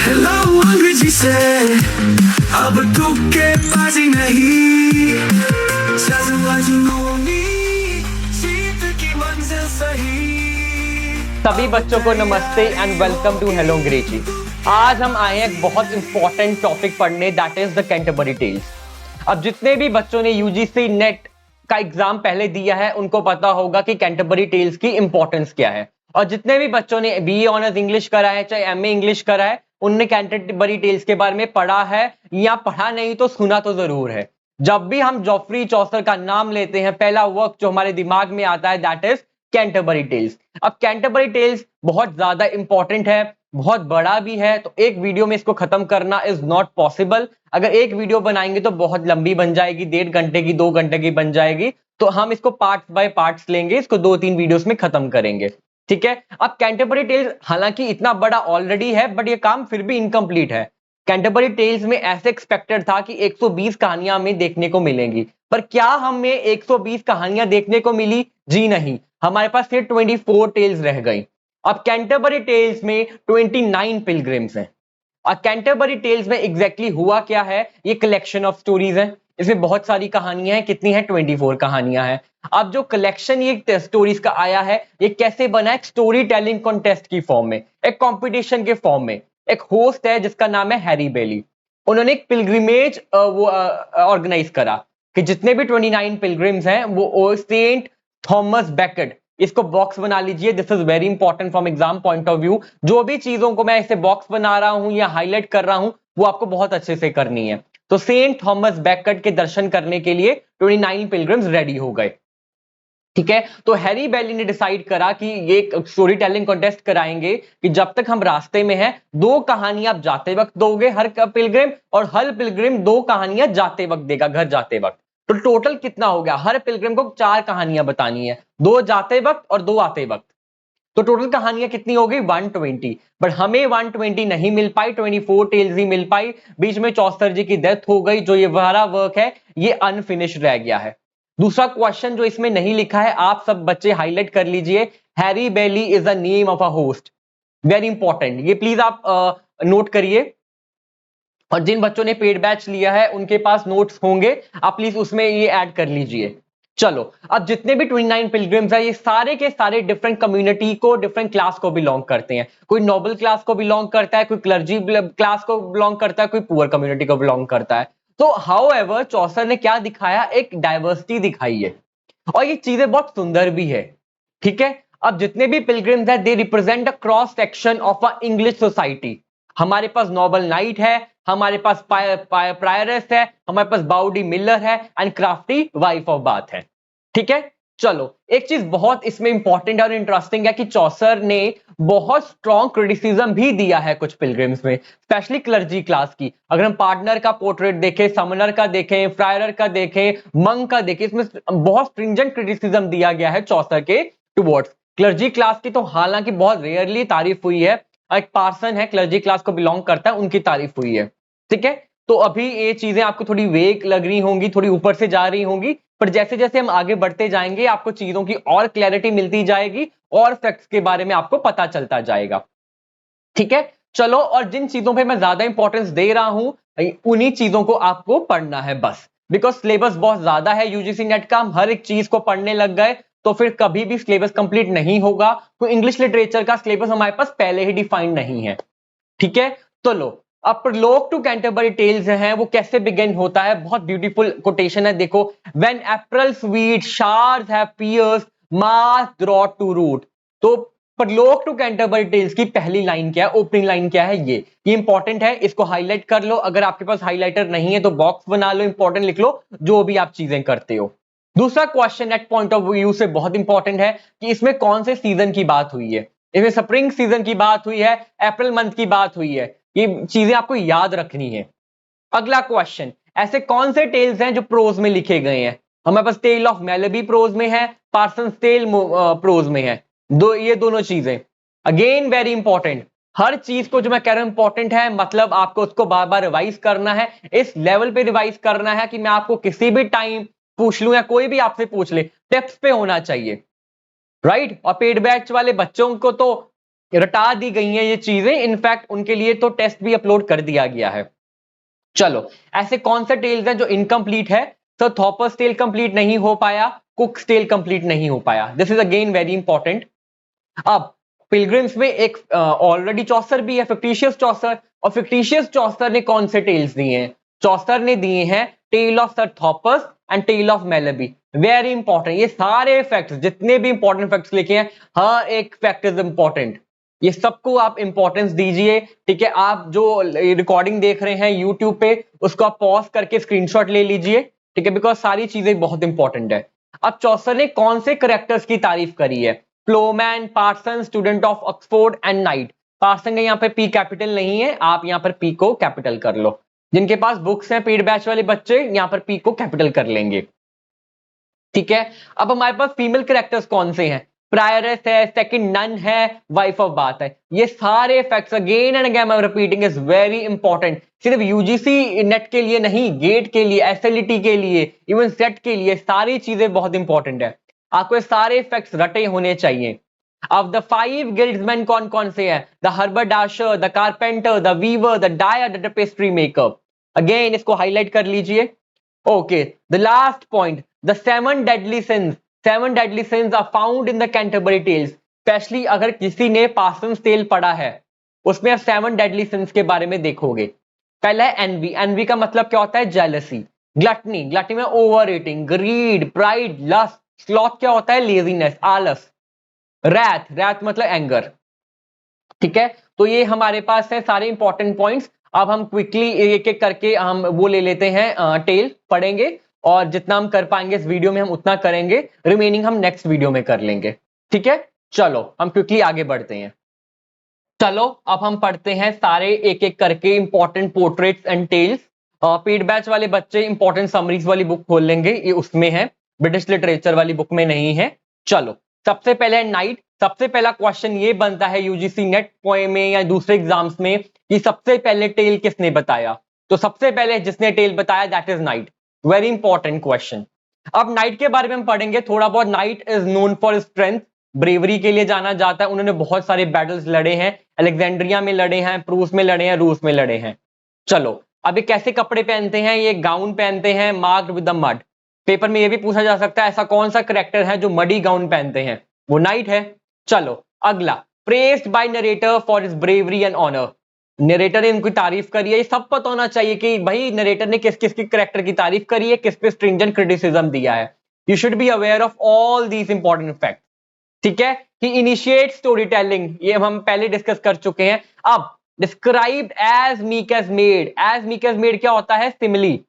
Hello अंग्रेजी से अब तुक्केबाजी नहीं, जीत की मंजिल सही। सभी बच्चों को नमस्ते एंड वेलकम टू हेलो अंग्रेजी। आज हम आए हैं एक बहुत इंपॉर्टेंट टॉपिक पढ़ने, that is the Canterbury Tales. अब जितने भी बच्चों ने यूजीसी नेट का एग्जाम पहले दिया है उनको पता होगा कि कैंटरबरी टेल्स की इंपॉर्टेंस क्या है, और जितने भी बच्चों ने बीए ऑनर्स इंग्लिश करा है चाहे एमए इंग्लिश करा है उनने कैंटरबरी टेल्स के बारे में पढ़ा है, या पढ़ा नहीं तो सुना तो जरूर है। जब भी हम जॉफ्री चौसर का नाम लेते हैं पहला वर्क जो हमारे दिमाग में आता है दैट इज कैंटरबरी टेल्स। अब कैंटरबरी टेल्स बहुत ज्यादा इंपॉर्टेंट है, बहुत बड़ा भी है, तो एक वीडियो में इसको खत्म करना इज नॉट पॉसिबल। अगर एक वीडियो बनाएंगे तो बहुत लंबी बन जाएगी, 1.5 घंटे की 2 घंटे की बन जाएगी, तो हम इसको पार्ट्स बाय पार्ट्स लेंगे, इसको 2-3 वीडियोस में खत्म करेंगे, ठीक है। अब कैंटरबरी टेल्स हालांकि इतना बड़ा ऑलरेडी है बट ये काम फिर भी इनकम्प्लीट है। कैंटरबरी टेल्स में ऐसे एक्सपेक्टेड था कि 120 कहानियां हमें देखने को मिलेंगी, पर क्या हमें 120 कहानियां देखने को मिली? जी नहीं, हमारे पास सिर्फ 24 टेल्स रह गई। अब कैंटरबरी टेल्स में 29 पिलग्रिम्स हैं। और कैंटरबरी टेल्स में एग्जैक्टली हुआ क्या है? ये कलेक्शन ऑफ स्टोरीज है, इसमें बहुत सारी कहानियां हैं। कितनी है? 24 कहानियां हैं। अब जो कलेक्शन ये स्टोरीज का आया है ये कैसे बना है? स्टोरी टेलिंग कॉन्टेस्ट की फॉर्म में, एक कंपटीशन के फॉर्म में। एक होस्ट है जिसका नाम है हैरी बेली, उन्होंने एक पिलग्रिमेज ऑर्गेनाइज करा कि जितने भी 29 पिलग्रिम्स हैं वो सेंट थॉमस बेकेट, इसको बॉक्स बना लीजिए, this is very important from exam point of view. जो भी चीजों को मैं इसे बॉक्स बना रहा हूं या हाईलाइट कर रहा हूं वो आपको बहुत अच्छे से करनी है। तो सेंट थॉमस बेकेट के दर्शन करने के लिए 29 पिलग्रिम्स रेडी हो गए, ठीक है। तो हैरी बेली ने डिसाइड करा कि ये स्टोरी टेलिंग कॉन्टेस्ट कराएंगे कि जब तक हम रास्ते में हैं 2 कहानियां आप जाते वक्त दोगे हर पिलग्रिम, और हर पिलग्रिम 2 कहानियां जाते वक्त देगा घर जाते वक्त। तो टोटल कितना हो गया? हर पिलग्रिम को 4 कहानियां बतानी है, 2 जाते वक्त और 2 आते वक्त। तो टोटल कहानियां कितनी हो गई? 120। बट हमें 120 नहीं मिल पाई, 24 टेल्स ही मिल पाई। बीच में चौसर जी की डेथ हो गई, जो ये वाला वर्क है ये अनफिनिश्ड रह गया है। दूसरा क्वेश्चन जो इसमें नहीं लिखा है, आप सब बच्चे हाईलाइट कर लीजिए, Harry belly is the name of a host, very important, ये प्लीज आप नोट करिए। और जिन बच्चों ने पेड बैच लिया है उनके पास नोट्स होंगे, आप प्लीज उसमें ये ऐड कर लीजिए। चलो, अब जितने भी 29 पिलग्रिम्स है ये सारे के सारे डिफरेंट कम्युनिटी को, डिफरेंट क्लास को बिलोंग करते हैं। कोई नोबल क्लास को बिलोंग करता है, कोई क्लर्जी क्लास को बिलोंग करता है, कोई पुअर कम्युनिटी को बिलोंग करता है। तो हाउएवर चौसर ने क्या दिखाया? एक डाइवर्सिटी दिखाई है, और ये चीजें बहुत सुंदर भी है, ठीक है। अब जितने भी पिलग्रिम्स है they represent a cross section of a English society. हमारे पास नोबल नाइट है, हमारे पास प्रायरस है, हमारे पास बाउडी मिलर है and crafty wife of bath है, ठीक है। चलो, एक चीज बहुत इसमें इंपॉर्टेंट और इंटरेस्टिंग है कि चौसर ने बहुत स्ट्रॉन्ग क्रिटिसिज्म भी दिया है कुछ पिलग्रिम्स में, स्पेशली क्लर्जी क्लास की। अगर हम पार्टनर का पोर्ट्रेट देखें, समनर का देखें, फ्रायर का देखें, मंक का देखें, इसमें बहुत स्ट्रिंजेंट क्रिटिसिज्म दिया गया है चौसर के टुवर्ड्स क्लर्जी क्लास की। तो हालांकि बहुत रेयरली तारीफ हुई है, एक पार्सन है क्लर्जी क्लास को बिलोंग करता है, उनकी तारीफ हुई है, ठीक है। तो अभी ये चीजें आपको थोड़ी वेग लग रही होंगी, थोड़ी ऊपर से जा रही होंगी, पर जैसे जैसे हम आगे बढ़ते जाएंगे आपको चीजों की और क्लैरिटी मिलती जाएगी और फैक्ट्स के बारे में आपको पता चलता जाएगा, ठीक है। चलो, और जिन चीजों पे मैं ज्यादा इंपॉर्टेंस दे रहा हूं उन्हीं चीजों को आपको पढ़ना है बस, बिकॉज सिलेबस बहुत ज्यादा है यूजीसी नेट का। हम हर एक चीज को पढ़ने लग गए तो फिर कभी भी सिलेबस कंप्लीट नहीं होगा। तो इंग्लिश लिटरेचर का सिलेबस हमारे पास पहले ही डिफाइंड नहीं है, ठीक है। तो लो, अब प्रलोग टू कैंटरबरी टेल्स है वो कैसे बिगिन होता है? बहुत ब्यूटीफुल कोटेशन है, देखो। When April sweet showers have pierce March drought to root. तो प्रलोग टू कैंटरबरी टेल्स की पहली लाइन क्या है, ओपनिंग लाइन क्या है? ये इंपॉर्टेंट है, इसको हाईलाइट कर लो। अगर आपके पास हाईलाइटर नहीं है तो बॉक्स बना लो, इंपॉर्टेंट लिख लो, जो भी आप चीजें करते हो। दूसरा question net point of view से बहुत इंपॉर्टेंट है कि इसमें कौन से सीजन की बात हुई है। इसमें स्प्रिंग सीजन की बात हुई है, अप्रैल मंथ की बात हुई है, ये चीजें आपको याद रखनी है। अगला क्वेश्चन, ऐसे कौन से टेल्स हैं जो प्रोज में लिखे गए हैं? हमारे पास टेल ऑफ मेलेबी प्रोज में है, पार्सन्स टेल प्रोज में है, ये दोनों चीजें अगेन वेरी इंपॉर्टेंट। हर चीज को जो मैं कह रहा हूं इंपॉर्टेंट है, मतलब आपको उसको बार बार रिवाइज करना है, इस लेवल पे रिवाइज करना है कि मैं आपको किसी भी टाइम पूछ लूं या कोई भी आपसे पूछ ले, टिप्स पे होना चाहिए, राइट। और पेड बैच वाले बच्चों को तो रटा दी गई हैं ये चीजें, इनफैक्ट उनके लिए तो टेस्ट भी अपलोड कर दिया गया है। चलो, ऐसे कौन से टेल्स हैं जो इनकम्प्लीट है? तो थॉपर्स टेल कंप्लीट नहीं हो पाया, कुक्स टेल कंप्लीट नहीं हो पाया। This is again very important. अब पिलग्रिम्स में एक ऑलरेडी चौसर भी है, फिक्टिशियस चौसर, और फिक्टिशियस चौसर ने कौन से टेल्स दिए हैं? चौसर ने दिए हैं tale of Sir Thopas and tale of Melibee. Very important, ये सारे फैक्ट्स, जितने भी इंपॉर्टेंट फैक्ट्स लिखे हैं, हर एक फैक्ट इज इंपॉर्टेंट, ये सबको आप इंपॉर्टेंस दीजिए। ठीक है, आप जो रिकॉर्डिंग देख रहे हैं यूट्यूब पे, उसको आप पॉज करके स्क्रीनशॉट ले लीजिए। ठीक है, बिकॉज सारी चीजें बहुत इंपॉर्टेंट है। अब चौसर ने कौन से करेक्टर्स की तारीफ करी है? Ploughman, parson, student of Oxford and knight. Parson का यहाँ पे पी कैपिटल नहीं है, आप यहाँ पर पी को कैपिटल कर लो। जिनके पास बुक्स हैं पेड बैच वाले बच्चे, यहाँ पर पी को कैपिटल कर लेंगे। ठीक है, अब हमारे पास फीमेल कैरेक्टर्स कौन से हैं? प्रायरस है, सेकंड नन है, वाइफ ऑफ बात है। ये सारे facts again and again I am repeating is very important. सिर्फ यूजीसी नेट के लिए नहीं, गेट के लिए, एसएलईटी के लिए, इवन सेट के लिए, सारी चीजें बहुत इंपॉर्टेंट है। आपको ये सारे फैक्ट्स रटे होने चाहिए। अब द 5 गिल्ड्समैन कौन कौन से हैं? The haberdasher, the carpenter, the weaver, the dyer, the tapestry maker. Again इसको हाईलाइट कर लीजिए। Okay, the last point, the 7 deadly sins. 7 deadly sins are found in the Canterbury Tales. Especially अगर किसी ने Parsons Tale पढ़ा है, उसमें आप 7 deadly sins के बारे में देखोगे। पहला है envy. Envy का मतलब क्या होता है? Jealousy. Gluttony. Gluttony में overeating, greed, pride, lust. Sloth क्या होता है? Laziness, आलस। Wrath. Wrath मतलब anger. ठीक है, तो ये हमारे पास है सारे इंपॉर्टेंट पॉइंट्स। अब हम क्विकली एक एक करके हम वो ले लेते हैं, टेल पढ़ेंगे, और जितना हम कर पाएंगे इस वीडियो में हम उतना करेंगे, रिमेनिंग हम नेक्स्ट वीडियो में कर लेंगे। ठीक है, चलो हम क्विकली आगे बढ़ते हैं। चलो अब हम पढ़ते हैं सारे एक एक करके important portraits and tales. Paid batch वाले बच्चे इंपॉर्टेंट समरीज वाली बुक खोल लेंगे, ये उसमें है, ब्रिटिश लिटरेचर वाली बुक में नहीं है। चलो, सबसे पहले नाइट। सबसे पहला क्वेश्चन ये बनता है यूजीसी नेट पोएम में या दूसरे एग्जाम्स में कि सबसे पहले टेल किसने बताया? तो सबसे पहले जिसने टेल बताया that is night. Very important question. अब नाइट के बारे में हम पढ़ेंगे थोड़ा बहुत। Night is known for strength, bravery के लिए जाना जाता है। उन्होंने बहुत सारे बैटल्स लड़े हैं, अलेक्जेंड्रिया में लड़े हैं, प्रूस में लड़े हैं, रूस में लड़े हैं। चलो, अब ये कैसे कपड़े पहनते हैं? ये गाउन पहनते हैं marked with the mud. Paper में ये भी पूछा जा सकता है ऐसा कौन सा करेक्टर है जो मडी गाउन पहनते हैं? वो नाइट है। चलो अगला, praised by narrator for his bravery and honour. Narrator ने इनकी तारीफ करी है। ये सब पता होना चाहिए कि भाई नरेटर ने किस किस की करेक्टर की तारीफ करी है, किस पे स्ट्रिंजेंट क्रिटिसिज्म दिया है। You should be aware of all these important fact. ठीक है, ही इनिशिएट स्टोरी टेलिंग, ये हम पहले डिस्कस कर चुके हैं। अब described as meek as maid. As meek as maid क्या होता है? सिमिली।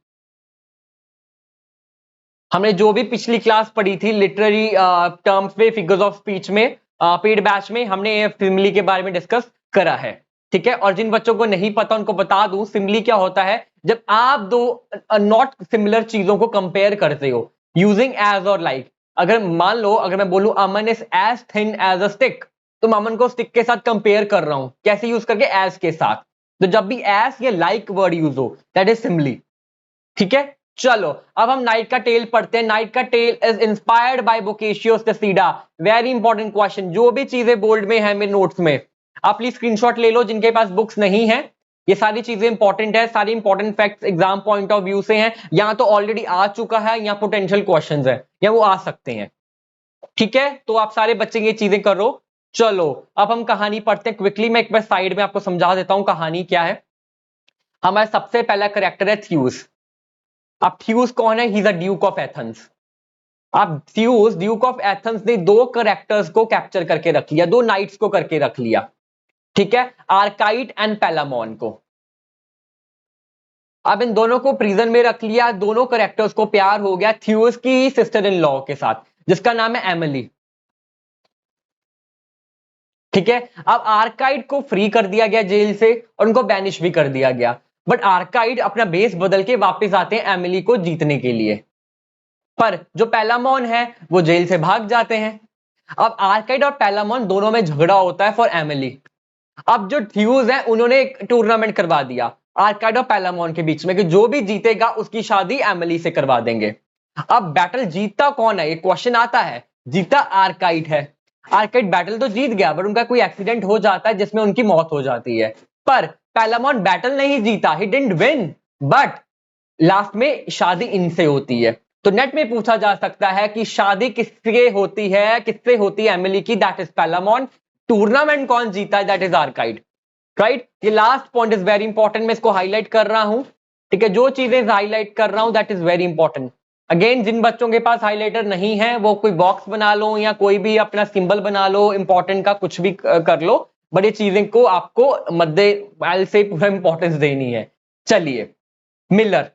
हमने जो भी पिछली क्लास पढ़ी थी लिटरेरी टर्म्स पे, फिगर्स ऑफ स्पीच में, पेड बैच में, हमने सिमिली के बारे में डिस्कस करा है। ठीक है, और जिन बच्चों को नहीं पता उनको बता दूं, सिमिली क्या होता है? जब आप दो नॉट सिमिलर चीजों को कंपेयर करते हो यूजिंग एज और लाइक। अगर मान लो, अगर मैं बोलूं a man is as thin as a stick, तो मैं अमन को स्टिक के साथ कंपेयर कर रहा हूं, कैसे यूज करके? एज के साथ। तो जब भी एज या लाइक वर्ड यूज हो दैट इज सिमिली। ठीक है, चलो अब हम नाइट का टेल पढ़ते हैं। नाइट का tale is inspired by Boccaccio's Teseida. Very important question. जो भी चीजें बोल्ड में है मेरे नोट्स में, आप प्लीज स्क्रीनशॉट ले लो जिनके पास बुक्स नहीं है। ये सारी चीजें इंपॉर्टेंट है, सारी important facts exam point of view से हैं, या तो ऑलरेडी आ चुका है या पोटेंशियल क्वेश्चंस है, या वो आ सकते हैं। ठीक है, तो आप सारे बच्चे ये चीजें करो। चलो अब हम कहानी पढ़ते हैं क्विकली। मैं एक बार साइड में आपको समझा देता हूं कहानी क्या है। हमारा सबसे पहला करेक्टर है थ्यूस। अब थ्यूस कौन है? He is a Duke of Athens. अब थ्यूस ड्यूक ऑफ एथेंस ने दो करेक्टर्स को कैप्चर करके रख लिया, दो नाइट्स को करके रख लिया। ठीक है, आर्काइट एंड पेलामोन को। अब इन दोनों को प्रिजन में रख लिया। दोनों करेक्टर्स को प्यार हो गया थ्यूस की सिस्टर इन लॉ के साथ, जिसका नाम है एमिली। ठीक है, अब आर्काइड को फ्री कर दिया गया जेल से और उनको बैनिश भी कर दिया गया। बट आर्काइड अपना बेस बदल के वापस आते हैं एमिली को जीतने के लिए। पर जो पेलामोन है वो जेल से भाग जाते हैं। अब आर्काइड और पेलामोन दोनों में झगड़ा होता है फॉर एमिली। अब जो थ्यूज है उन्होंने एक टूर्नामेंट करवा दिया आर्काइड और पेलामोन के बीच में कि जो भी जीतेगा उसकी शादी एमिली से करवा देंगे। अब बैटल जीतता कौन है? ये क्वेश्चन आता है। जीता आर्काइड है। आर्काइड बैटल तो जीत गया, बट उनका कोई एक्सीडेंट हो जाता है जिसमें उनकी मौत हो जाती है। पर पैलामॉन बैटल नहीं जीता, he didn't win, but last में शादी इनसे होती है। तो नेट में पूछा जा सकता है कि शादी किससे होती है, किससे होती है एमिली की, दैट इज पैलामॉन। टूर्नामेंट कौन जीता है, दैट इज आर्काइड, राइट। ये last point is very important, मैं इसको हाईलाइट कर रहा हूं, ठीक है। जो चीजें हाईलाइट कर रहा हूं that is very important. Again, जिन बच्चों के पास हाइलाइटर नहीं है वो कोई बॉक्स बना लो या कोई भी अपना सिंबल बना लो, इंपॉर्टेंट का कुछ भी कर लो, बट ये चीजें को आपको मध्य से पूरा इंपॉर्टेंस देनी है। चलिए, मिलर।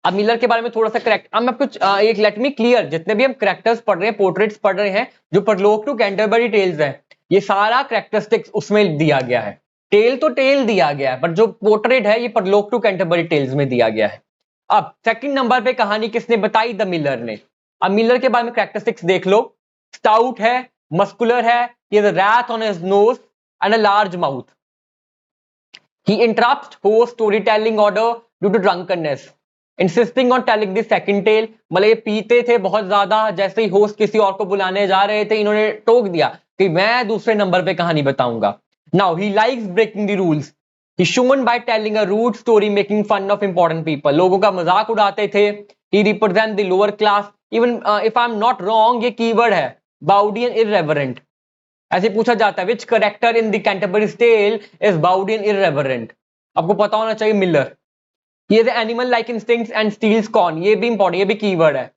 अब मिलर के बारे में थोड़ा सा करेक्ट, अब मैं कुछ एक लेट मी क्लियर, जितने भी हम करेक्टर्स पढ़ रहे हैं, पोर्ट्रेट्स पढ़ रहे हैं, जो परलोक टू कैंटरबरी टेल्स है, ये सारा करेक्टरिस्टिक्स उसमें दिया गया है। टेल तो टेल दिया गया है, बट जो पोर्ट्रेट है ये परलोक टू कैंटरबरी टेल्स में दिया गया है। अब सेकंड नंबर पे कहानी किसने बताई, द मिलर ने। अब मिलर के बारे में करेक्टरिस्टिक्स देख लो, स्टाउट है, मस्कुलर है, he has a wrath on his nose and a large mouth. He interrupts host storytelling order due to drunkenness, insisting on telling the second tale. मतलब ये पीते थे बहुत ज्यादा, जैसे ही होस्ट किसी और को बुलाने जा रहे थे इन्होंने टोक दिया कि मैं दूसरे नंबर पे कहानी बताऊंगा। Now he likes breaking the rules. He's shown by telling a rude story making fun of important people. लोगों का मजाक उड़ाते थे। He represents the lower class. Even if I'm not wrong, ये कीवर्ड है, बाउडियन irreverent। ऐसे पूछा जाता है, which character in the Canterbury tale is bawdy and irreverent. आपको पता होना चाहिए मिलर। ये animal like instincts and steals corn, ये भी इंपॉर्टेंट, ये भी कीवर्ड है।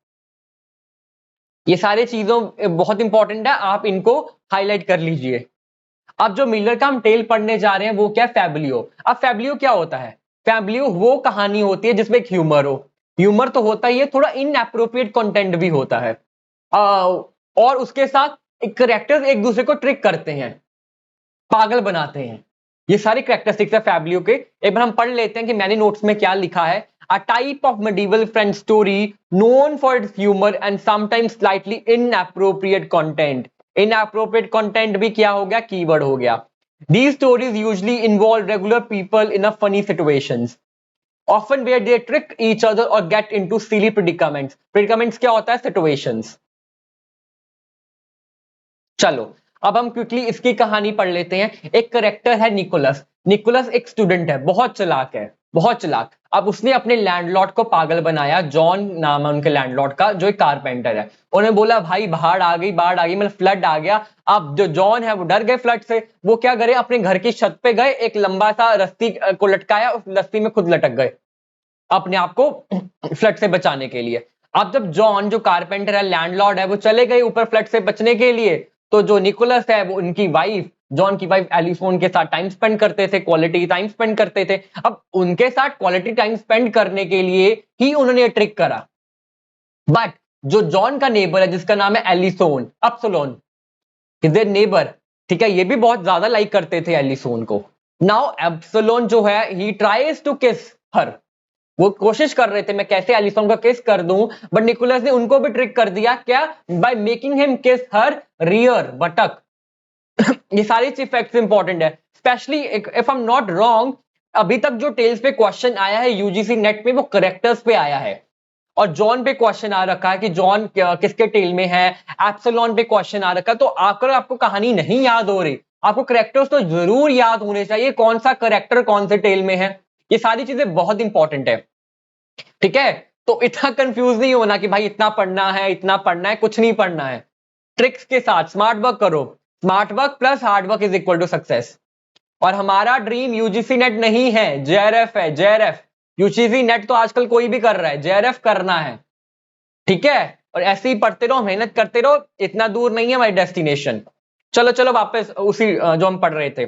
ये सारे चीजों बहुत इंपॉर्टेंट है, आप इनको हाईलाइट कर लीजिए। अब जो मिलर का हम टेल पढ़ने जा रहे हैं वो क्या है, फैबलियो। अब फैबलियो क्या होता है, फैबलियो वो कहानी होती है जिसमें एक ह्यूमर हो। ह्यूमर तो होता ही है, थोड़ा इनएप्रोप्रिएट कंटेंट भी होता है, और उसके साथ एक करेक्टर्स एक दूसरे को ट्रिक करते हैं, पागल बनाते हैं। ये सारी कैरेक्टरिस्टिक्स है फैबलियो के। एक बार हम पढ़ लेते हैं कि मैंने नोट्स में क्या लिखा है। A type of medieval French story known for its humour and sometimes slightly inappropriate content. Inappropriate content भी क्या हो गया, कीवर्ड हो गया। These stories usually involve regular people in a funny situations, often where they trick each other or get into silly predicaments. Predicaments क्या होता है, situations। चलो, अब हम क्विकली इसकी कहानी पढ़ लेते हैं। एक करेक्टर है निकोलस। निकोलस एक स्टूडेंट है, बहुत चालाक है, बहुत चालाक। अब उसने अपने लैंडलॉर्ड को पागल बनाया, जॉन नाम है उनके लैंडलॉर्ड का, जो एक कारपेंटर है। उन्होंने बोला भाई बाढ़ आ गई, बाढ़ आ गई, मतलब फ्लड आ गया। अब जो जॉन है वो डर गए फ्लड से, वो क्या करे, अपने घर की छत पे गए, एक लंबा सा रस्सी को लटकाया, उस रस्सी में खुद लटक गए अपने आप को फ्लड से बचाने के लिए। अब जब जॉन जो कारपेंटर है, लैंडलॉर्ड है, वो चले गए ऊपर फ्लड से बचने के लिए, तो जो निकोलस है वो उनकी वाइफ, जॉन की वाइफ एलिसोन के साथ टाइम स्पेंड करते थे, क्वालिटी टाइम स्पेंड करते थे। अब उनके साथ क्वालिटी टाइम स्पेंड करने के लिए ही उन्होंने ये ट्रिक करा। बट जो जॉन का नेबर है जिसका नाम है एलिसोन, अपसलोन इज देयर नेबर, ठीक है, ये भी बहुत ज्यादा लाइक करते थे एलिसोन को। नाउ एब्सलोन जो है, ही ट्राइज टू किस हर, वो कोशिश कर रहे थे मैं कैसे एलिसोन का किस कर दूं, बट निकोलस ने उनको भी ट्रिक कर दिया, क्या, बाय मेकिंग हिम किस हर रियर, बटक। ये सारी चीज फैक्ट्स इंपॉर्टेंट है, specially if I am not wrong, अभी तक जो टेल्स पे क्वेश्चन आया है यूजीसी नेट पे वो करेक्टर्स पे आया है, और जॉन पे क्वेश्चन आ रखा है कि जॉन किसके टेल में है, एप्सिलॉन पे क्वेश्चन आ रखा है। तो अगर आपको कहानी नहीं याद हो रही, आपको करेक्टर्स तो जरूर याद होने चाहिए, कौन सा करेक्टर कौन से टेल में है, ये सारी चीजें बहुत इंपॉर्टेंट है, ठीक है। तो इतना कंफ्यूज नहीं होना कि भाई इतना पढ़ना है, इतना पढ़ना है, कुछ नहीं पढ़ना है। ट्रिक्स के साथ स्मार्ट वर्क करो, smart work plus hard work is equal to success. और हमारा ड्रीम यूजीसी नेट नहीं है, जेआरएफ है, जेआरएफ। यूजीसी नेट तो आजकल कोई भी कर रहा है, जेआरएफ करना है, ठीक है। और ऐसे ही पढ़ते रहो, मेहनत करते रहो, इतना दूर नहीं है हमारी डेस्टिनेशन। चलो चलो वापस उसी जो हम पढ़ रहे थे।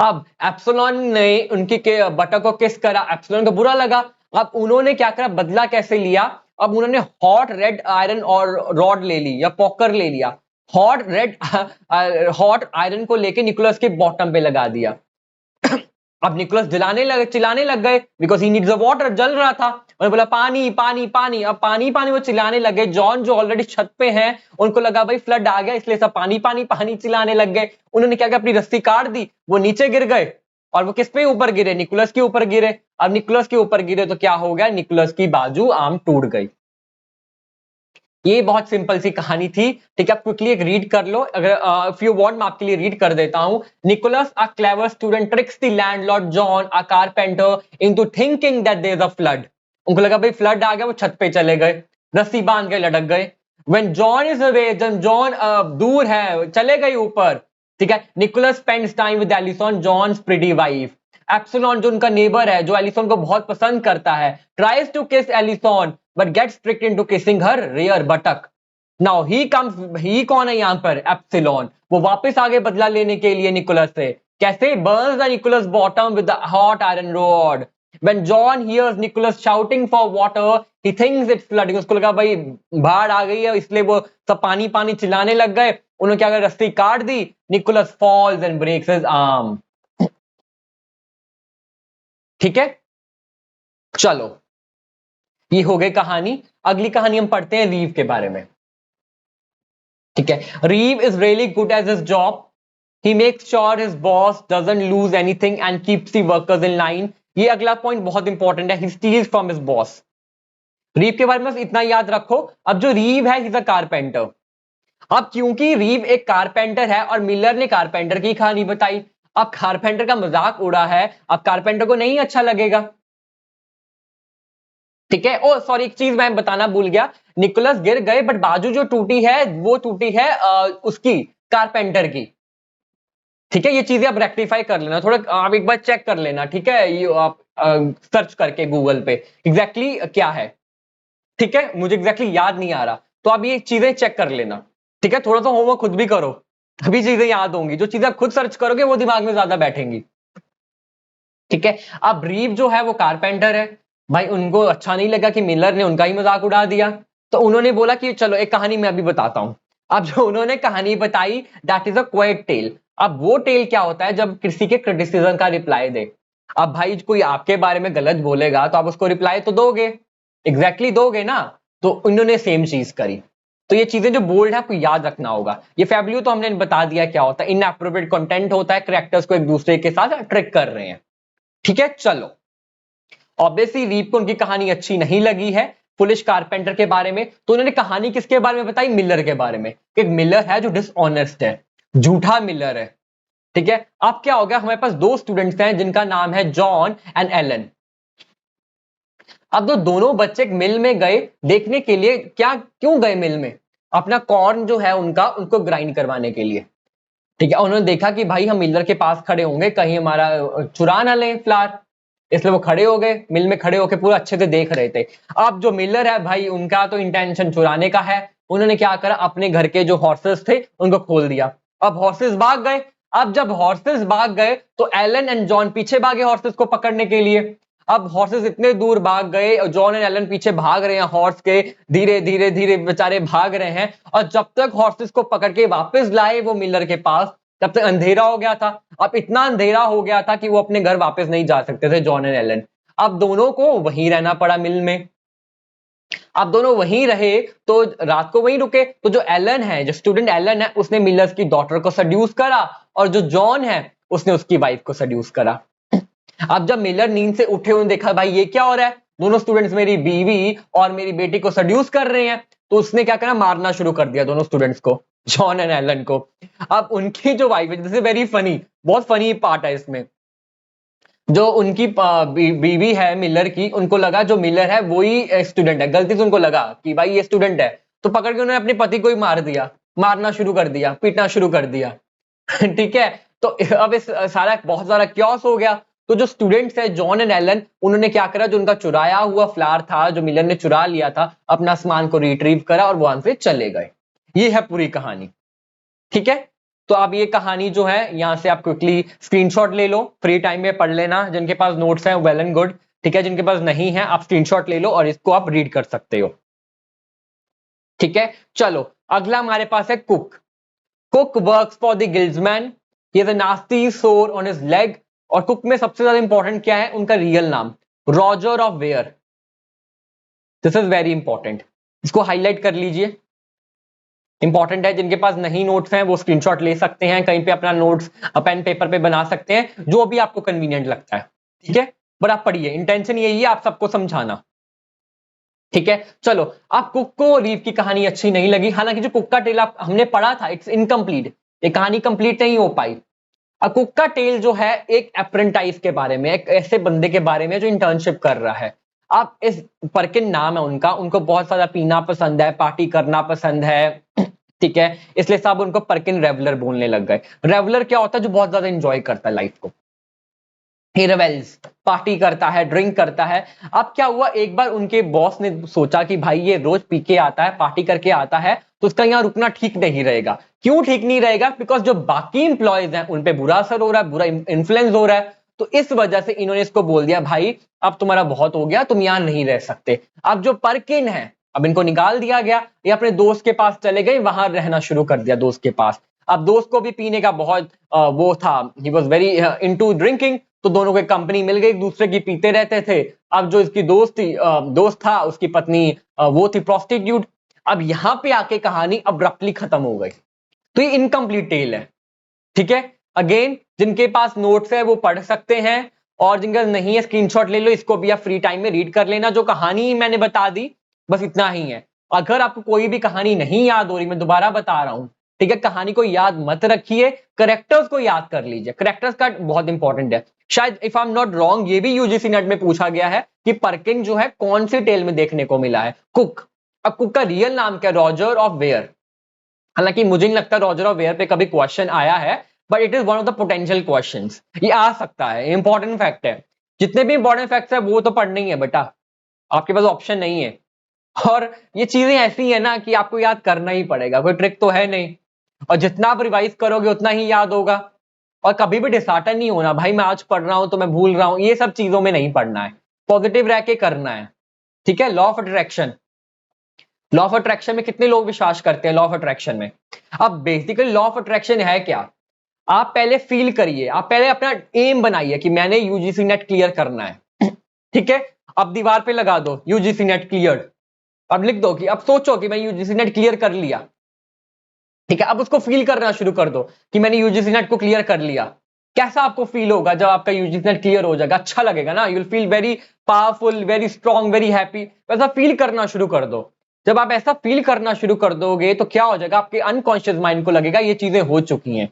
अब एप्सिलॉन ने उनकी बटक को किस करा, एप्सिलॉन को बुरा लगा। अब उन्होंने क्या करा, बदला कैसे लिया, अब उन्होंने हॉट रेड आयरन और रॉड ले ली या पॉकर ले लिया। हॉट आयरन को लेके निकोलस के बॉटम पे लगा दिया। अब निकोलस चिल्लाने लग गए, because he needs the water, जल रहा था। उन्होंने बोला पानी पानी पानी, अब पानी पानी वो चिल्लाने लगे। जॉन जो ऑलरेडी छत पे हैं, उनको लगा भाई फ्लड आ गया, इसलिए सब पानी पानी पानी चिल्लाने लग गए। उन्होंने क्या किया, अपनी रस्सी काट दी, वो नीचे गिर गए, और वो किस पे ऊपर गिरे, निकोलस के ऊपर गिरे। अब निकोलस के ऊपर गिरे तो क्या हो गया, निकोलस की बाजू आर्म टूट गई। ये बहुत सिंपल सी कहानी थी, ठीक है। आप क्विकली एक रीड कर लो, अगर इफ यू वांट मैं आपके लिए रीड कर देता हूं। Nicholas a clever student tricks the landlord John a carpenter into thinking that there is a flood. उनको लगा भाई फ्लड आ गया, वो छत पे चले गए, रस्सी बांध के लटक गए। व्हेन जॉन इज अवे, जब जॉन दूर है, चले गए ऊपर, ठीक है। Nicholas spends time with Alison, John's pretty wife. Absolon जो उनका नेबर है, जो एलिसन को बहुत पसंद करता है, tries to kiss Alison but gets tricked into kissing her rear buttock. Now he comes, he कौन है यहां पर? एप्सिलॉन। वो वापस आगे बदला लेने के लिए निकोलस से। कैसे? Burns the Nicholas bottom with the hot iron rod. When John hears Nicholas shouting for water, he thinks it's flooding. उसको लगा भाई बाढ़ आ गई है, इसलिए वो सब पानी पानी चिल्लाने लग गए। उन्होंने क्या कर, रस्सी काट दी। Nicholas falls and breaks his arm. ठीक है, चलो ये हो गई कहानी। अगली कहानी हम पढ़ते हैं रीव के बारे में, ठीक है। Reeve is really good as his job. He makes sure his boss doesn't lose anything and keeps the workers in line. ये अगला पॉइंट बहुत इंपॉर्टेंट है, he steals from his boss. Reeve के बारे में बस इतना याद रखो। अब जो रीव है, ही इज अ कारपेंटर। अब क्योंकि रीव एक कारपेंटर है और मिलर ने कारपेंटर की कहानी बताई, अब कारपेंटर का मजाक उड़ा है, अब कारपेंटर को नहीं अच्छा लगेगा, ठीक है। ओ सॉरी, एक चीज मैं बताना भूल गया, निकोलस गिर गए बट बाजू जो टूटी है वो टूटी है उसकी, कारपेंटर की, ठीक है। ये चीजें आप रेक्टिफाई कर लेना, थोड़ा आप एक बार चेक कर लेना, ठीक है। ये आप सर्च करके गूगल पे एग्जैक्टली क्या है, ठीक है। मुझे एग्जैक्टली याद नहीं आ रहा, तो आप ये चीजें चेक कर लेना, ठीक है। थोड़ा सा होमवर्क खुद भी करो, तभी चीजें याद होंगी। जो चीजें आप खुद सर्च करोगे वो दिमाग में ज्यादा बैठेंगी, ठीक है। अब रीव जो है वो कारपेंटर है, भाई उनको अच्छा नहीं लगा कि मिलर ने उनका ही मजाक उड़ा दिया, तो उन्होंने बोला कि चलो एक कहानी मैं अभी बताता हूं। अब जो उन्होंने कहानी बताई, that is a quite tale. अब वो टेल क्या होता है? जब किसी के क्रिटिसिज्म का रिप्लाई दे। अब भाई कोई आपके बारे में गलत बोलेगा तो आप उसको रिप्लाई तो दोगे, एग्जैक्टली दोगे ना। तो इन्होंने सेम चीज करी। तो ये चीजें जो बोल्ड है आपको याद रखना होगा। ये फैब्ल्यू तो हमने बता दिया क्या होता है, इनएप्रोप्रिएट कंटेंट होता है, कैरेक्टर्स को एक दूसरे के साथ ट्रिक कर रहे हैं, ठीक है। चलो, ऑब्वियसली रीव को उनकी कहानी अच्छी नहीं लगी है फुलिश कारपेंटर के बारे में, तो उन्होंने कहानी किसके बारे में बताई? मिलर के बारे में। एक मिलर है जो डिसऑनेस्ट है, झूठा मिलर है, ठीक है। अब क्या हो गया, हमारे पास दो स्टूडेंट्स हैं जिनका नाम है जॉन एंड एलन। अब तो दोनों बच्चे मिल में गए देखने के लिए, क्या क्यों गए मिल में? अपना कॉर्न जो है उनका, उनको ग्राइंड करवाने के लिए, ठीक है। उन्होंने देखा कि भाई हम मिलर के पास खड़े होंगे, कहीं हमारा चुरा ना लें फ्लावर, इसलिए वो खड़े हो गए, मिल में खड़े होकर पूरा अच्छे से देख रहे थे। अब जो मिलर है भाई, उनका तो इंटेंशन चुराने का है। उन्होंने क्या करा, अपने घर के जो हॉर्सेस थे उनको खोल दिया। अब हॉर्सेस भाग गए। अब जब हॉर्सेस भाग गए तो एलन एंड जॉन पीछे भागे हॉर्सेस को पकड़ने के लिए। अब हॉर्सेस इतने दूर भाग गए और जॉन एंड एलन पीछे भाग रहे हैं हॉर्स के, धीरे धीरे धीरे बेचारे भाग रहे हैं। और जब तक हॉर्सेस को पकड़ के वापस लाए वो मिलर के पास, तब तक अंधेरा हो गया था। अब इतना अंधेरा हो गया था कि वो अपने घर वापस नहीं जा सकते थे, जॉन एंड एलन। अब दोनों को वहीं रहना पड़ा मिल में। अब दोनों वहीं रहे तो रात को वहीं रुके। तो जो एलन है, जो स्टूडेंट एलन है, उसने मिलर्स की डॉटर को सड्यूस करा, और जो जॉन है उसने उसकी वाइफ को सड्यूस करा। अब जब मिलर नींद से उठे, उन्होंने देखा भाई ये क्या हो रहा है, दोनों स्टूडेंट्स मेरी बीवी और मेरी बेटी को सड्यूस कर रहे हैं। तो उसने क्या करा, मारना शुरू कर दिया दोनों स्टूडेंट्स को, जॉन एंड एलन को। अब उनकी जो वाइफ है, दिस इज वेरी फनी, बहुत फनी पार्ट है इसमें, जो उनकी बीवी है मिलर की, उनको लगा जो मिलर है वही स्टूडेंट है, गलती से उनको लगा कि भाई ये स्टूडेंट है, तो पकड़ के उन्होंने अपने पति को ही मार दिया, मारना शुरू कर दिया, पीटना शुरू कर दिया। ठीक है। तो अब इस सारा बहुत सारा क्योस हो गया। तो जो स्टूडेंट्स है जॉन एंड एलन, उन्होंने क्या करा, जो उनका चुराया हुआ फ्लावर था, जो मिलर ने चुरा लिया था, अपना सामान को रिट्रीव करा और वहां से चले गए। ये है पूरी कहानी, ठीक है। तो अब ये कहानी जो है, यहां से आप क्विकली स्क्रीनशॉट ले लो, फ्री टाइम में पढ़ लेना। जिनके पास नोट्स हैं वेल एंड गुड, ठीक है। जिनके पास नहीं है आप स्क्रीनशॉट ले लो और इसको आप रीड कर सकते हो, ठीक है। चलो अगला हमारे पास है cook. Cook works for the guildsman, he has a nasty sore on his leg. और कुक में सबसे ज्यादा इंपॉर्टेंट क्या है, उनका real name, Roger of Ware. This is very important, इसको हाईलाइट कर लीजिए, इंपॉर्टेंट है। जिनके पास नहीं नोट्स हैं वो स्क्रीनशॉट ले सकते हैं, कहीं पे अपना नोट्स पेन पेपर पे बना सकते हैं, जो भी आपको कन्वीनियंट लगता है, ठीक है। बट आप पढ़िए, इंटेंशन यही है आप सबको समझाना। ठीक है, चलो। अब कुक को रीव की कहानी अच्छी नहीं लगी, हालांकि जो कुक का टेल हमने पढ़ा था इट्स इनकम्प्लीट, ये कहानी कंप्लीट नहीं हो पाई। अब कुक का टेल जो है एक अप्रेंटाइज के बारे में, एक ऐसे बंदे के बारे में जो इंटर्नशिप कर रहा है। अब इस परकिन नाम है उनका, उनको बहुत ज्यादा पीना पसंद है, पार्टी करना पसंद है, ठीक है, इसलिए सब उनको परकिन रेवलर बोलने लग गए। रेवलर क्या होता है? जो बहुत ज्यादा इंजॉय करता है लाइफ को, ही रेवेल्स, पार्टी करता है, ड्रिंक करता है। अब क्या हुआ, एक बार उनके बॉस ने सोचा कि भाई ये रोज पी के आता है, पार्टी करके आता है, तो उसका यहाँ रुकना ठीक नहीं रहेगा। क्यों ठीक नहीं रहेगा? बिकॉज जो बाकी इंप्लॉयज हैं उन पे बुरा असर हो रहा है, बुरा इन्फ्लुएंस हो रहा है। तो इस वजह से इन्होंने इसको बोल दिया, भाई अब तुम्हारा बहुत हो गया, तुम यहाँ नहीं रह सकते। अब जो परकिन है, अब इनको निकाल दिया गया, ये अपने दोस्त के पास चले गए, वहां रहना शुरू कर दिया दोस्त के पास। अब दोस्त को भी पीने का बहुत वो था, he was very into drinking, तो दोनों को कंपनी मिल गई, एक दूसरे की पीते रहते थे। अब जो इसकी दोस्त था, उसकी पत्नी वो थी प्रोस्टिट्यूट। अब यहां पे आके कहानी अब्रप्टली खत्म हो गई। तो ये इनकम्प्लीट टेल है, ठीक है। अगेन, जिनके पास नोट्स है वो पढ़ सकते हैं, और जिनका नहीं है स्क्रीनशॉट ले लो, इसको भी आप फ्री टाइम में रीड कर लेना। जो कहानी मैंने बता दी बस इतना ही है। अगर आपको कोई भी कहानी नहीं याद हो रही, मैं दोबारा बता रहा हूं, ठीक है, कहानी को याद मत रखिए, करेक्टर्स को याद कर लीजिए। करेक्टर्स का बहुत इंपॉर्टेंट है। शायद if I am not wrong, ये भी यूजीसी नेट में पूछा गया है कि परकिन जो है कौन सी टेल में देखने को मिला है? कुक। अब कुक का रियल नाम क्या? Roger of Ware. हालांकि मुझे नहीं लगता रॉजर ऑफ वेयर पे कभी क्वेश्चन आया है, but it is one of the potential questions, ये आ सकता है, इंपॉर्टेंट फैक्ट है। जितने भी इंपॉर्टेंट फैक्ट्स है वो तो पढ़ने ही है बेटा, आपके पास ऑप्शन नहीं है। और ये चीजें ऐसी है ना कि आपको याद करना ही पड़ेगा, कोई ट्रिक तो है नहीं। और जितना आप रिवाइज करोगे उतना ही याद होगा। और कभी भी डिसहार्टन नहीं होना, भाई मैं आज पढ़ रहा हूं तो मैं भूल रहा हूं, ये सब चीजों में नहीं पढ़ना है, पॉजिटिव रह के करना है, ठीक है। Law of attraction, law of attraction में कितने लोग विश्वास करते हैं? लॉ ऑफ अट्रैक्शन में अब बेसिकली लॉ ऑफ अट्रैक्शन है क्या? आप पहले फील करिए, आप पहले अपना एम बनाइए कि मैंने यूजीसी नेट क्लियर करना है, ठीक है। अब दीवार पे लगा दो यूजीसी नेट क्लियर, अब लिख दो कि अब सोचो कि मैं यूजीसी नेट क्लियर कर लिया, ठीक है। अब उसको फील करना शुरू कर दो कि मैंने यूजीसी नेट को क्लियर कर लिया। कैसा आपको फील होगा जब आपका यूजीसी नेट क्लियर हो जाएगा? अच्छा लगेगा ना, you will feel very powerful, very strong, very happy. वैसा फील करना शुरू कर दो। जब आप ऐसा फील करना शुरू कर दोगे तो क्या हो जाएगा, आपके अनकॉन्शियस माइंड को लगेगा ये चीजें हो चुकी हैं।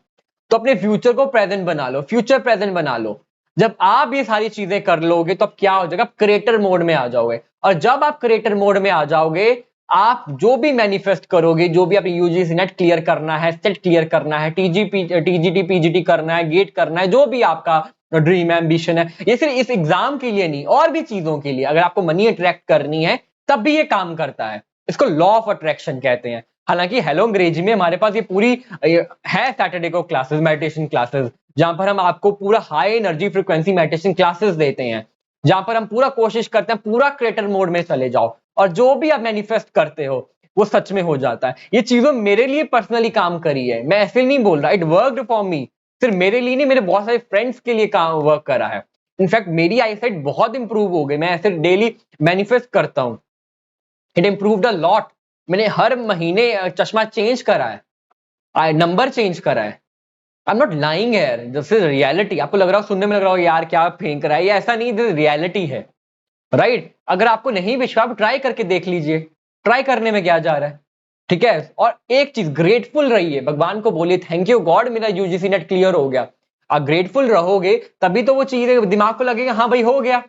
तो अपने फ्यूचर को प्रेजेंट बना लो, फ्यूचर प्रेजेंट बना लो। जब आप ये सारी चीजें कर लोगे तो अब क्या हो जाएगा, क्रिएटर मोड में आ जाओगे। और जब आप क्रिएटर मोड में आ जाओगे, आप जो भी मैनिफेस्ट करोगे, जो भी अपनी यूजीसी नेट क्लियर करना है, सेट क्लियर करना है, टीजीटी पीजीटी करना है, गेट करना है, जो भी आपका ड्रीम एम्बिशन है, ये सिर्फ इस एग्जाम के लिए नहीं, और भी चीजों के लिए, अगर आपको मनी अट्रैक्ट करनी है तब भी ये काम करता है। इसको लॉ ऑफ अट्रैक्शन कहते हैं। हालांकि हेलो अंग्रेजी में हमारे पास ये पूरी है सैटरडे को क्लासेस, मेडिटेशन क्लासेस, जहां पर हम आपको पूरा high energy frequency meditation classes देते हैं, जहां पर हम पूरा कोशिश करते हैं पूरा क्रिएटर मोड में चले जाओ, और जो भी आप मैनिफेस्ट करते हो वो सच में हो जाता है। ये चीजों मेरे लिए पर्सनली काम करी है, मैं ऐसे नहीं बोल रहा, इट वर्कड फॉर मी। सिर्फ मेरे लिए नहीं, मेरे बहुत सारे फ्रेंड्स के लिए काम वर्क करा है। इनफैक्ट मेरी आईसाइट बहुत इंप्रूव हो गई, मैं ऐसे डेली मैनिफेस्ट करता हूं, इट इंप्रूव्ड अ लॉट। मैंने हर महीने चश्मा चेंज करा है, नंबर चेंज करा है। I am not lying here, this is reality. आपको लग रहा हो, सुनने में लग रहा हो यार क्या फेंक रहा है, ये ऐसा नहीं, दिस रियलिटी है, राइट। अगर आपको नहीं विश्वास, ट्राई करके देख लीजिए, ट्राई करने में क्या जा रहा है, ठीक है। और एक चीज, ग्रेटफुल रहिए, भगवान को बोलिए थैंक यू गॉड, मेरा यूजीसी नेट क्लियर हो गया। आप ग्रेटफुल रहोगे तभी तो वो चीजें दिमाग को लगेगा हाँ भाई हो गया,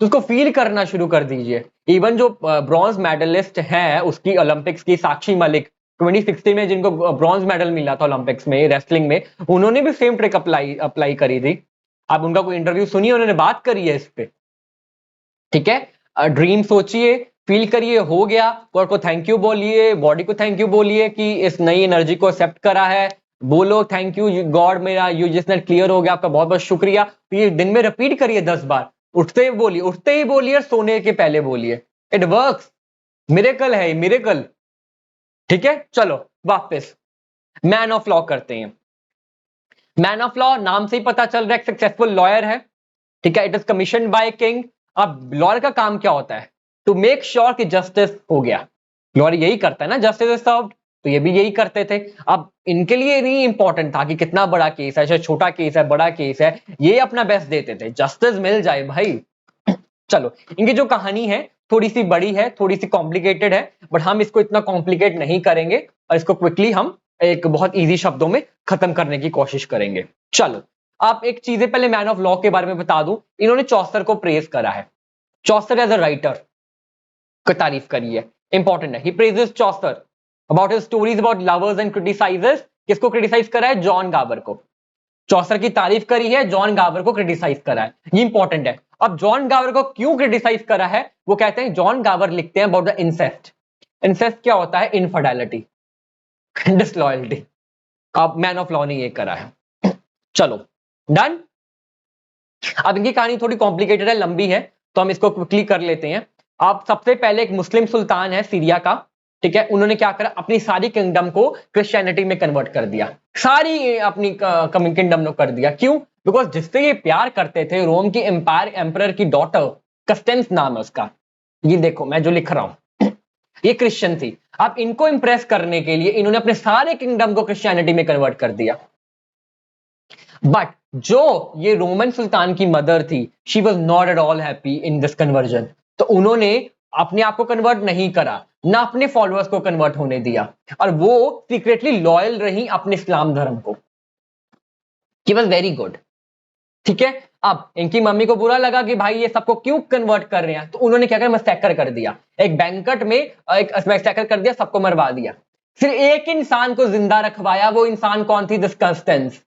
तो उसको फील करना शुरू कर दीजिए। इवन जो ब्रॉन्ज मेडलिस्ट है उसकी ओलंपिक्स की, साक्षी मलिक 2016 में जिनको ब्रॉन्ज मेडल मिला था ओलंपिक्स में रेसलिंग में, उन्होंने भी सेम ट्रिक अप्लाई करी थी। आप उनका कोई इंटरव्यू सुनिए, उन्होंने बात करी है इस पे, ठीक है। ड्रीम सोचिए, फील करिए, हो गया, गॉड को थैंक यू बोलिए, बॉडी को थैंक यू बोलिए कि इस नई एनर्जी को एक्सेप्ट करा है, बोलो थैंक यू गॉड, मेरा यूजीसी नेट क्लियर हो गया, आपका बहुत बहुत शुक्रिया। तो ये दिन में रिपीट करिए 10 बार, उठते ही बोलिए, उठते ही बोलिए, सोने के पहले बोलिए, इट वर्क्स। मिरेकल है, मिरेकल, ठीक है। चलो वापस मैन ऑफ लॉ करते हैं। मैन ऑफ लॉ नाम से ही पता चल रहा है, एक सक्सेसफुल लॉयर है, ठीक है। It is commission by king. अब लॉयर का काम क्या होता है? टू मेक श्योर कि जस्टिस हो गया। लॉयर यही करता है ना, जस्टिस इज सर्व्ड, तो ये भी यही करते थे। अब इनके लिए नहीं इंपॉर्टेंट था कि कितना बड़ा केस है, चाहे छोटा केस है, बड़ा केस है, ये अपना बेस्ट देते थे, जस्टिस मिल जाए भाई। चलो, इनकी जो कहानी है थोड़ी सी बड़ी है, थोड़ी सी कॉम्प्लिकेटेड है, बट हम इसको इतना कॉम्प्लिकेट नहीं करेंगे और इसको क्विकली हम एक बहुत इजी शब्दों में खत्म करने की कोशिश करेंगे। चलो, आप एक चीजें पहले मैन ऑफ लॉ के बारे में बता दूं। इन्होंने चौसर को प्रेज करा है, चौसर एज अ राइटर की तारीफ करी है, इंपॉर्टेंट है। He praises Chaucer about his stories about lovers and criticises, किसको क्रिटिसाइज करा है? जॉन गाबर को। चौसर की तारीफ करी है, जॉन गावर को क्रिटिसाइज करा है, ये इंपॉर्टेंट है। अब जॉन गावर को क्यों क्रिटिसाइज करा है? वो कहते हैं, जॉन गावर लिखते हैं अबाउट द इंसेस्ट। इंसेस्ट क्या होता है? Infidelity, disloyalty. अब मैन ऑफ लॉ ने ये करा है। चलो डन। अब इनकी कहानी थोड़ी कॉम्प्लिकेटेड है, लंबी है, तो हम इसको क्विकली कर लेते हैं। आप सबसे पहले एक मुस्लिम सुल्तान है सीरिया का, ठीक है, उन्होंने क्या करा? अपनी सारी किंगडम को क्रिश्चियनिटी में कन्वर्ट कर दिया, सारी अपनी किंगडम ने कर दिया। क्यों? बिकॉज जिससे ये प्यार करते थे, रोम की एम्पायर एम्परर की डॉटर, कस्टेंस नाम है उसका, ये देखो मैं जो लिख रहा हूं, ये क्रिश्चियन थी। अब इनको इंप्रेस करने के लिए इन्होंने अपने सारे किंगडम को क्रिश्चियनिटी में कन्वर्ट कर दिया। बट जो ये रोमन सुल्तान की मदर थी, she was not at all happy in this conversion. तो उन्होंने अपने आप को कन्वर्ट नहीं करा, ना अपने फॉलोअर्स को कन्वर्ट होने दिया, और वो सीक्रेटली लॉयल रही अपने इस्लाम धर्म को। शी वॉज वेरी गुड, ठीक है। अब इनकी मम्मी को बुरा लगा कि भाई ये सबको क्यों कन्वर्ट कर रहे हैं, तो उन्होंने क्या किया? मैसेकर कर दिया, एक बैंकट में एक मैसेकर कर दिया, सबको मरवा दिया। फिर एक इंसान को जिंदा रखवाया, वो इंसान कौन थी? दिस कंस्टेंस।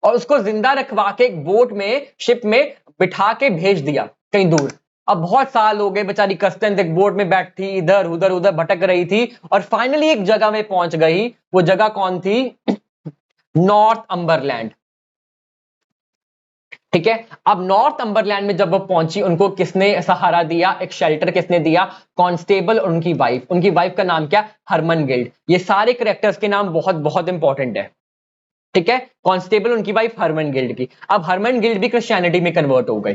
और उसको जिंदा रखवा के एक बोट में, शिप में बिठा के भेज दिया कहीं दूर। अब बहुत साल हो गए, बेचारी कस्टेंस एक बोट में बैठी, इधर उधर उधर भटक रही थी, और फाइनली एक जगह में पहुंच गई। वो जगह कौन थी? नॉर्थ अंबरलैंड, ठीक है। अब नॉर्थ अंबरलैंड में जब वो पहुंची, उनको किसने सहारा दिया? एक शेल्टर किसने दिया? कांस्टेबल और उनकी वाइफ। उनकी वाइफ का नाम क्या? हरमनगिल्ड। ये सारे कैरेक्टर्स के नाम बहुत बहुत इंपॉर्टेंट है, ठीक है। कांस्टेबल, उनकी वाइफ हरमनगिल्ड की। अब हरमनगिल्ड भी क्रिश्चियनिटी में कन्वर्ट हो गई,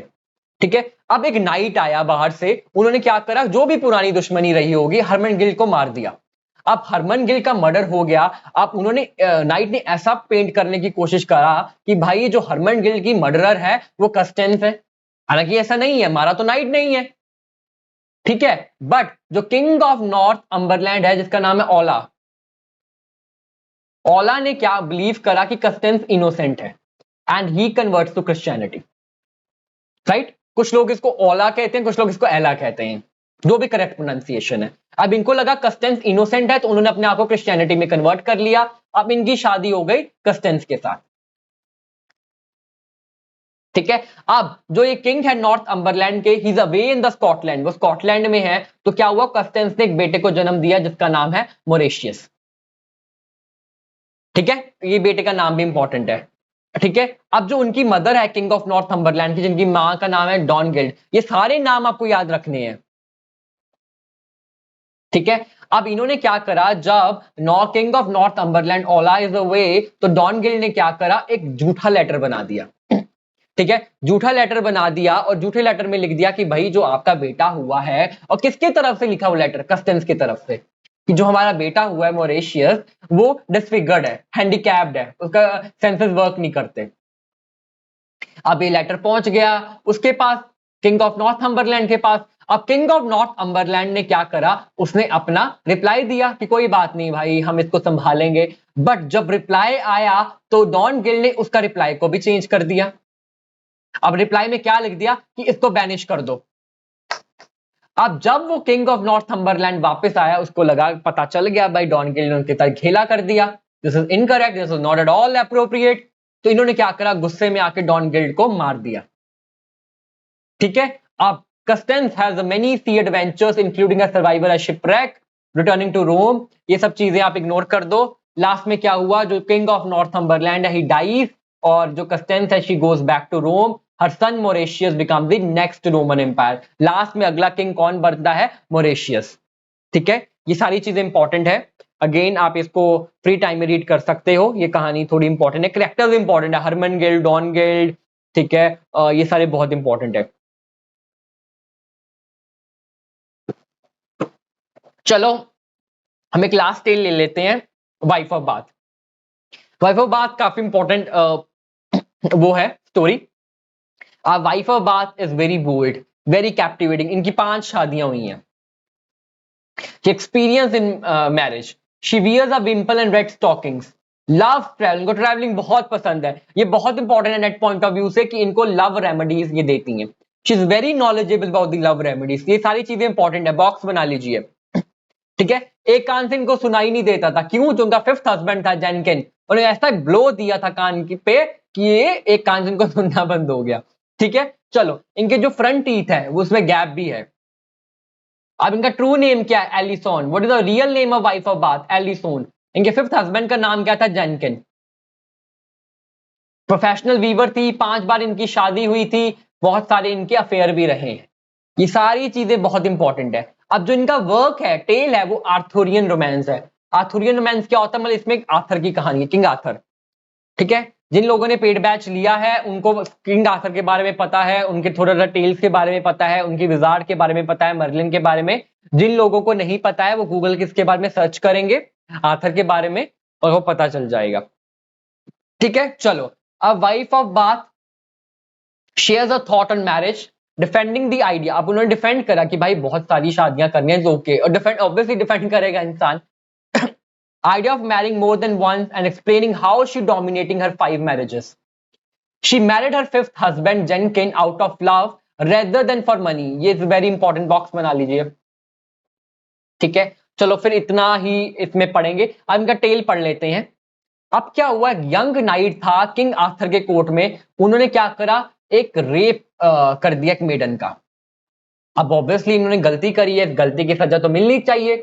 ठीक है। अब एक नाइट आया बाहर से, उन्होंने क्या करा? जो भी पुरानी दुश्मनी रही होगी, हरमनगिल्ड को मार दिया। अब हरमनगिल्ड का मर्डर हो गया। अब उन्होंने नाइट ने ऐसा पेंट करने की कोशिश करा कि भाई जो हरमनगिल्ड की मर्डरर है वो कस्टेंस है, हालांकि ऐसा नहीं है, मारा तो नाइट नहीं है, ठीक है। बट जो किंग ऑफ नॉर्थ अंबरलैंड है, जिसका नाम है ओला, ओला ने क्या बिलीव करा कि कस्टेंस इनोसेंट है, and he converts to Christianity, right. कुछ लोग इसको ओला कहते हैं, कुछ लोग इसको एला कहते हैं, जो भी करेक्ट प्रोनाउंसिएशन है। अब इनको लगा कस्टेंस इनोसेंट है, तो उन्होंने अपने आप को क्रिश्चियनिटी में कन्वर्ट कर लिया। अब इनकी शादी हो गई कस्टेंस के साथ, ठीक है। अब जो ये किंग है नॉर्थ अंबरलैंड के, he is away in the Scotland, वो स्कॉटलैंड में है। तो क्या हुआ? कस्टेंस ने एक बेटे को जन्म दिया जिसका नाम है मोरेशियस, ठीक है। ये बेटे का नाम भी इंपॉर्टेंट है, ठीक है। अब जो उनकी मदर है किंग ऑफ नॉर्थ अंबरलैंड की, जिनकी मां का नाम है डॉनगिल्ड, ये सारे नाम आपको याद रखने हैं, ठीक है। अब इन्होंने क्या करा? जब king of Northumberland Alla is away, तो डॉनगिल्ड ने क्या करा? एक झूठा लेटर बना दिया, ठीक है। झूठा लेटर बना दिया, और झूठे लेटर में लिख दिया कि भाई जो आपका बेटा हुआ है, और किसकी तरफ से लिखा वो लेटर? कस्टेंस की तरफ से, कि जो हमारा बेटा हुआ है मोरेशियस, वो डिसफिगर्ड है, हैंडीकैप्ड है, उसका सेंसेस वर्क नहीं करते। अब ये लेटर पहुंच गया उसके पास, किंग ऑफ नॉर्थ अंबरलैंड के पास। अब किंग ऑफ नॉर्थ अंबरलैंड ने क्या करा? उसने अपना रिप्लाई दिया कि कोई बात नहीं भाई, हम इसको संभालेंगे। बट जब रिप्लाई आया, तो डॉनगिल्ड ने उसका रिप्लाई को भी चेंज कर दिया। अब रिप्लाई में क्या लिख दिया? कि इसको बैनिश कर दो। अब जब वो किंग ऑफ नॉर्थम्बरलैंड वापस आया, उसको लगा, पता चल गया भाई डॉनगिल्ड ने उनके साथ खेला कर दिया, this is incorrect, this is not at all appropriate. तो इन्होंने क्या करा? गुस्से में आके डॉनगिल्ड को मार दिया, ठीक है। अब Constance has many sea adventures including a survival as shipwreck, returning to Rome. ये सब चीजें आप इग्नोर कर दो। लास्ट में क्या हुआ? जो किंग ऑफ नॉर्थम्बरलैंड है, ही डाइज, और जो कस्टेंस है, she goes back to Rome. Her son Mauritius become the next Roman empire. Last में अगला किंग कौन बनता है? मोरेशियस, ठीक है। ये सारी चीजें इंपॉर्टेंट है, अगेन आप इसको फ्री टाइम में रीड कर सकते हो। ये कहानी थोड़ी इंपॉर्टेंट है, कैरेक्टर्स इंपॉर्टेंट है, हरमनगिल्ड, डॉनगिल्ड, ठीक है। ये सारे बहुत इंपॉर्टेंट है। चलो हम एक लास्ट टेल ले लेते हैं, wife of Bath. Wife of Bath काफी इंपॉर्टेंट वो है story. Wife of Bath is very bold, very captivating. इनकी 5 शादियां हुई हैं। Experience in marriage, she wears a wimple and red stockings, love travel, इनको ट्रैवलिंग बहुत पसंद है। ये बहुत इंपॉर्टेंट है नेट पॉइंट ऑफ व्यू से कि इनको लव रेमेडीज ये देती हैं। She is very knowledgeable about the love remedies. ये सारी चीजें इंपॉर्टेंट है, बॉक्स बना लीजिए। ठीक है, एक कान से इनको सुनाई नहीं देता था, क्यों? जो उनका 5th हस्बैंड था जेनकिन, उन्होंने ऐसा ब्लो दिया था कान की पे कि ये एक कान से इनको सुनना बंद हो गया। ठीक है, चलो इनके जो फ्रंट टीथ है वो उसमें गैप भी है। अब इनका ट्रू नेम क्या है? Alison. What is the real name of wife of Bath? Alison. इनके 5th हस्बैंड का नाम क्या था? जेनकिन। प्रोफेशनल वीवर थी, 5 बार इनकी शादी हुई थी, बहुत सारे इनके अफेयर भी रहे हैं। ये सारी चीजें बहुत इंपॉर्टेंट है। अब जो इनका वर्क है, टेल है, वो आर्थुरियन रोमांस है। आर्थुरियन रोमांस क्या होता है? मतलब इसमें आर्थर की कहानी है, किंग आर्थर। ठीक है, जिन लोगों ने पेड बैच लिया है उनको किंग आर्थर के बारे में पता है, उनके थोड़ा सा टेल्स के बारे में पता है, उनकी विजार्ड के बारे में पता है, मर्लिन के बारे में। जिन लोगों को नहीं पता है वो गूगल किसके बारे में सर्च करेंगे, आर्थर के बारे में, और वो पता चल जाएगा। ठीक है, चलो अब wife of bath shares a thought on marriage, defending the idea. अब उन्होंने डिफेंड करा कि भाई बहुत सारी शादियां करनी है, ओके, और डिफेंड ऑब्वियसली डिफेंड करेगा इंसान idea of marrying more than once and explaining how she dominating her 5 marriages. She married her 5th husband Jenkin out of love rather than for money. ये वेरी इंपॉर्टेंट, बॉक्स बना लीजिए। ठीक है, चलो फिर इतना ही इसमें पढ़ेंगे। अब इनका टेल पढ़ लेते हैं। अब क्या हुआ, यंग नाइट था किंग आर्थर के कोर्ट में, उन्होंने क्या करा, एक रेप कर दिया एक मेडन का। अब ऑब्वियसली इन्होंने गलती करी है, गलती की सजा तो मिलनी चाहिए,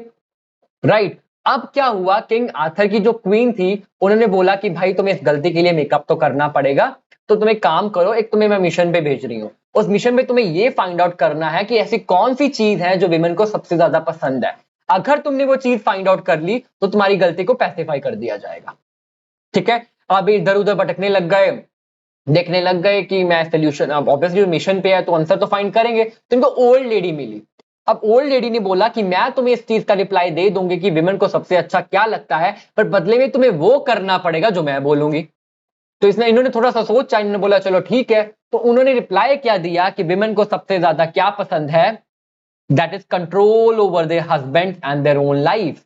राइट। अब क्या हुआ, किंग आर्थर की जो क्वीन थी उन्होंने बोला कि भाई तुम्हें इस गलती के लिए मेकअप तो करना पड़ेगा, तो तुम एक काम करो, एक तुम्हें मैं मिशन पे भेज रही हूँ, उस मिशन पे तुम्हें ये फाइंड आउट करना है कि ऐसी कौन सी चीज है जो विमेन को सबसे ज्यादा पसंद है। अगर तुमने वो चीज फाइंड आउट कर ली तो तुम्हारी गलती को पैसिफाई कर दिया जाएगा। ठीक है, अब इधर उधर भटकने लग गए, देखने लग गए कि मैं सोल्यूशन, अब ऑब्वियसली मिशन पे है तो आंसर तो फाइंड करेंगे। तो इनको ओल्ड लेडी मिली। अब ओल्ड लेडी ने बोला कि मैं तुम्हें इस चीज का रिप्लाई दे दूंगी कि विमेन को सबसे अच्छा क्या लगता है, पर बदले में तुम्हें वो करना पड़ेगा जो मैं बोलूंगी। तो इन्होंने थोड़ा सा सोचा, इन्होंने बोला चलो ठीक है। तो उन्होंने रिप्लाई क्या दिया कि विमेन को सबसे ज्यादा क्या पसंद है? That is control over there husband and their own life.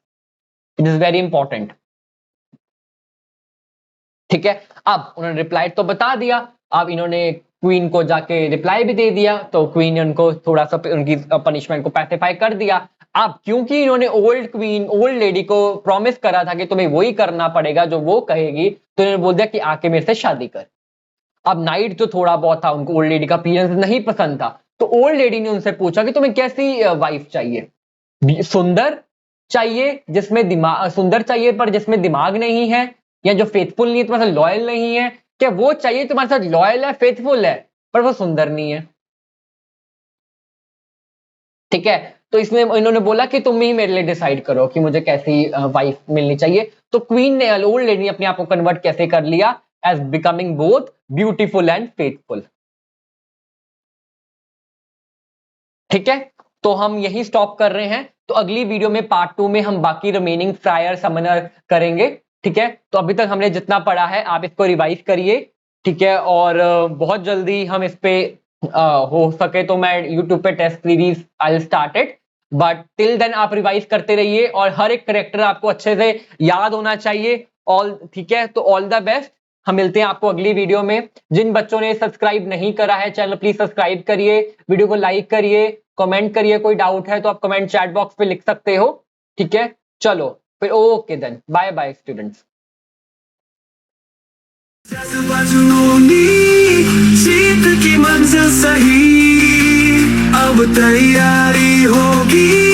It is very important. ठीक है, अब उन्होंने रिप्लाई तो बता दिया, अब इन्होंने क्वीन को जाके रिप्लाई भी दे दिया, तो क्वीन ने उनको थोड़ा सा उनकी पनिशमेंट को पैसिफाई कर दिया। अब क्योंकि इन्होंने ओल्ड क्वीन, ओल्ड लेडी को प्रॉमिस करा था कि तुम्हें वही करना पड़ेगा जो वो कहेगी, तो इन्होंने बोल दिया कि आके मेरे से शादी कर। अब नाइट जो थोड़ा बहुत था, उनको ओल्ड लेडी का अपीयरेंस नहीं पसंद था, तो ओल्ड लेडी ने उनसे पूछा कि तुम्हें कैसी वाइफ चाहिए? सुंदर चाहिए जिसमें दिमाग, सुंदर चाहिए पर जिसमें दिमाग नहीं है, या जो फेथफुल नहीं है, तुम्हारे साथ लॉयल नहीं है, क्या वो चाहिए तुम्हारे साथ लॉयल है, फेथफुल है, पर वो सुंदर नहीं है? ठीक है, तो इसमें इन्होंने बोला कि तुम ही मेरे लिए डिसाइड करो कि मुझे कैसी वाइफ मिलनी चाहिए। तो क्वीन ने, ओल्ड लेडी ने अपने आप को कन्वर्ट कैसे कर लिया? As becoming both beautiful and faithful. ठीक है, तो हम यही स्टॉप कर रहे हैं। तो अगली वीडियो में पार्ट 2 में हम बाकी रिमेनिंग फ्रायर समनर करेंगे। ठीक है, तो अभी तक हमने जितना पढ़ा है आप इसको रिवाइज करिए। ठीक है, और बहुत जल्दी हम इस पे हो सके तो मैं यूट्यूब पे test series I will start it, but till then आप रिवाइज करते रहिए और हर एक करेक्टर आपको अच्छे से याद होना चाहिए। ऑल ठीक है, तो ऑल द बेस्ट। हम मिलते हैं आपको अगली वीडियो में। जिन बच्चों ने सब्सक्राइब नहीं करा है चैनल, प्लीज सब्सक्राइब करिए, वीडियो को लाइक करिए, कमेंट करिए, कोई डाउट है तो आप कमेंट चैट बॉक्स पे लिख सकते हो। ठीक है, चलो फिर, okay then, bye bye students. जज्बाजुनूनी जीत की मंजिल सही, अब तैयारी होगी।